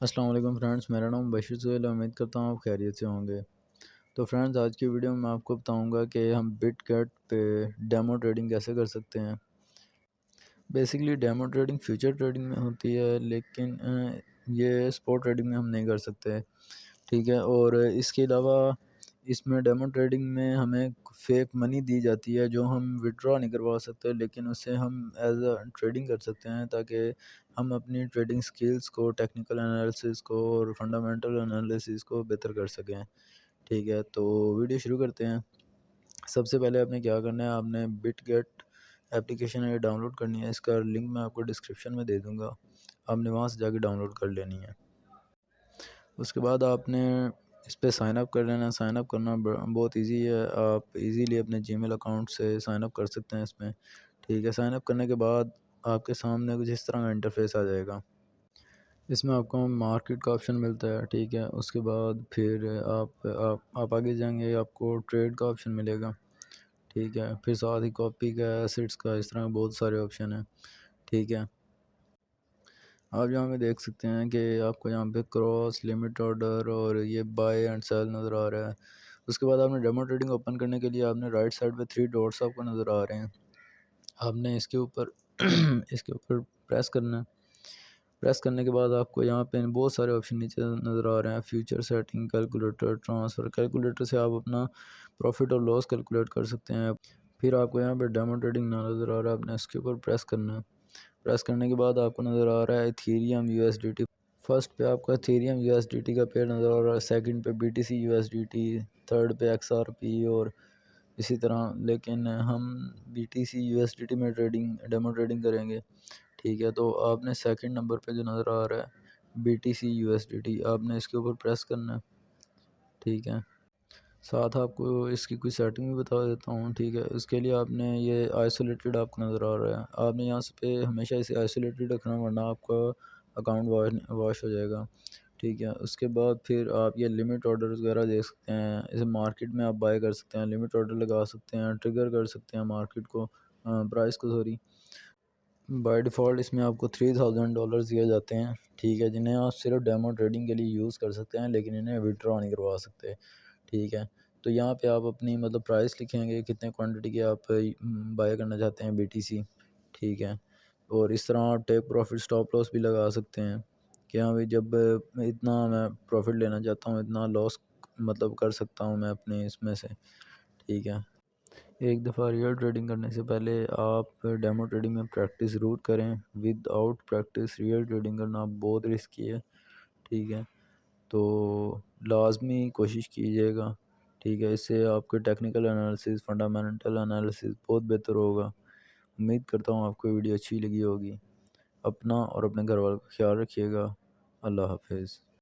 السلام علیکم فرینڈس، میرا نام بشیر سہیل ہے۔ امید کرتا ہوں آپ خیریت سے ہوں گے۔ تو فرینڈس، آج کی ویڈیو میں آپ کو بتاؤں گا کہ ہم بٹ گیٹ پہ ڈیمو ٹریڈنگ کیسے کر سکتے ہیں۔ Basically demo trading future trading میں ہوتی ہے، لیکن یہ سپورٹ ٹریڈنگ میں ہم نہیں کر سکتے، ٹھیک ہے۔ اور اس کے علاوہ اس میں ڈیمو ٹریڈنگ میں ہمیں فیک منی دی جاتی ہے جو ہم وڈرا نہیں کروا سکتے، لیکن اس سے ہم ایز اے ٹریڈنگ کر سکتے ہیں تاکہ ہم اپنی ٹریڈنگ سکلز کو، ٹیکنیکل انالیسس کو اور فنڈامنٹل انالیسس کو بہتر کر سکیں، ٹھیک ہے۔ تو ویڈیو شروع کرتے ہیں۔ سب سے پہلے آپ نے کیا کرنا ہے، آپ نے بٹ گیٹ اپلیکیشن ہے ڈاؤن لوڈ کرنی ہے۔ اس کا لنک میں آپ کو ڈسکرپشن میں دے دوں گا، آپ نے وہاں سے جا کے ڈاؤن لوڈ کر لینی ہے۔ اس کے بعد آپ نے اس پہ سائن اپ کر لینا ہے۔ سائن اپ کرنا بہت ایزی ہے، آپ ایزیلی اپنے جی میل اکاؤنٹ سے سائن اپ کر سکتے ہیں اس میں، ٹھیک ہے۔ سائن اپ کرنے کے بعد آپ کے سامنے کچھ اس طرح کا انٹرفیس آ جائے گا۔ اس میں آپ کو مارکیٹ کا آپشن ملتا ہے، ٹھیک ہے۔ اس کے بعد پھر آپ آگے جائیں گے، آپ کو ٹریڈ کا آپشن ملے گا، ٹھیک ہے۔ پھر ساتھ ہی کاپی کا، ایسیٹس کا، اس طرح بہت سارے آپشن ہیں، ٹھیک ہے۔ آپ یہاں پہ دیکھ سکتے ہیں کہ آپ کو یہاں پہ کراس لمٹ آرڈر اور یہ بائی اینڈ سیل نظر آ رہا ہے۔ اس کے بعد آپ نے ڈیمو ٹریڈنگ اوپن کرنے کے لیے آپ نے رائٹ سائڈ پہ 3 ڈاٹس آپ کو نظر آ رہے ہیں، آپ نے اس کے اوپر اس کے اوپر پریس کرنا ہے۔ پریس کرنے کے بعد آپ کو یہاں پہ بہت سارے آپشن نیچے نظر آ رہے ہیں، future setting, calculator, transfer. Calculator سے آپ اپنا پروفٹ اور لاس کیلکولیٹ کر سکتے ہیں۔ پھر آپ کو یہاں پہ ڈیمو ٹریڈنگ نظر آ رہا ہے، آپ نے اس کے اوپر پریس کرنا ہے۔ پریس کرنے کے بعد آپ کو نظر آ رہا ہے Ethereum U S D T. First پہ آپ کو Ethereum U S D T کا پیئر نظر آ رہا ہے، سیکنڈ پہ B T C U S D T, third پہ ایکس آر پی اور اسی طرح۔ لیکن ہم B T C U S D T میں ڈیمو ٹریڈنگ کریں گے، ٹھیک ہے۔ تو آپ نے سیکنڈ نمبر پہ جو نظر آ رہا ہے B T C U S D T, آپ نے اس کے اوپر پریس کرنا ہے، ٹھیک ہے۔ ساتھ آپ کو اس کی کوئی سیٹنگ بھی بتا دیتا ہوں، ٹھیک ہے۔ اس کے لیے آپ نے یہ آئسولیٹڈ آپ کو نظر آ رہا ہے، آپ نے یہاں سے پہ ہمیشہ اسے آئسولیٹڈ رکھنا، ورنہ آپ کا اکاؤنٹ واش ہو جائے گا، ٹھیک ہے۔ اس کے بعد پھر آپ یہ لمٹ آرڈر وغیرہ دیکھ سکتے ہیں، اسے مارکیٹ میں آپ بائی کر سکتے ہیں، لمٹ آرڈر لگا سکتے ہیں، ٹریگر کر سکتے ہیں مارکیٹ کو، پرائس کو، سوری۔ بائی ڈیفالٹ اس میں آپ کو $3000 دیے جاتے ہیں، ٹھیک ہے، جنہیں آپ صرف ڈیمو ٹریڈنگ کے لیے یوز کر سکتے ہیں، لیکن انہیں وڈرا نہیں کروا سکتے، ٹھیک ہے۔ تو یہاں پہ آپ اپنی پرائس لکھیں گے، کتنے کوانٹٹی کے آپ بائی کرنا چاہتے ہیں بی ٹی سی، ٹھیک ہے۔ اور اس طرح آپ ٹیک پروفٹ سٹاپ لاس بھی لگا سکتے ہیں کہ ہاں بھی جب اتنا میں پروفٹ لینا چاہتا ہوں، اتنا لاس کر سکتا ہوں میں اپنے اس میں سے، ٹھیک ہے۔ ایک دفعہ ریئل ٹریڈنگ کرنے سے پہلے آپ ڈیمو ٹریڈنگ میں پریکٹس ضرور کریں، with out practice real trading کرنا بہت رسکی ہے، ٹھیک ہے۔ تو لازمی کوشش کیجیے گا، ٹھیک ہے۔ اس سے آپ کے ٹیکنیکل انالیسز، فنڈامنٹل انالیسز بہت بہتر ہوگا۔ امید کرتا ہوں آپ کو ویڈیو اچھی لگی ہوگی۔ اپنا اور اپنے گھر والوں کا خیال رکھیے گا۔ اللہ حافظ۔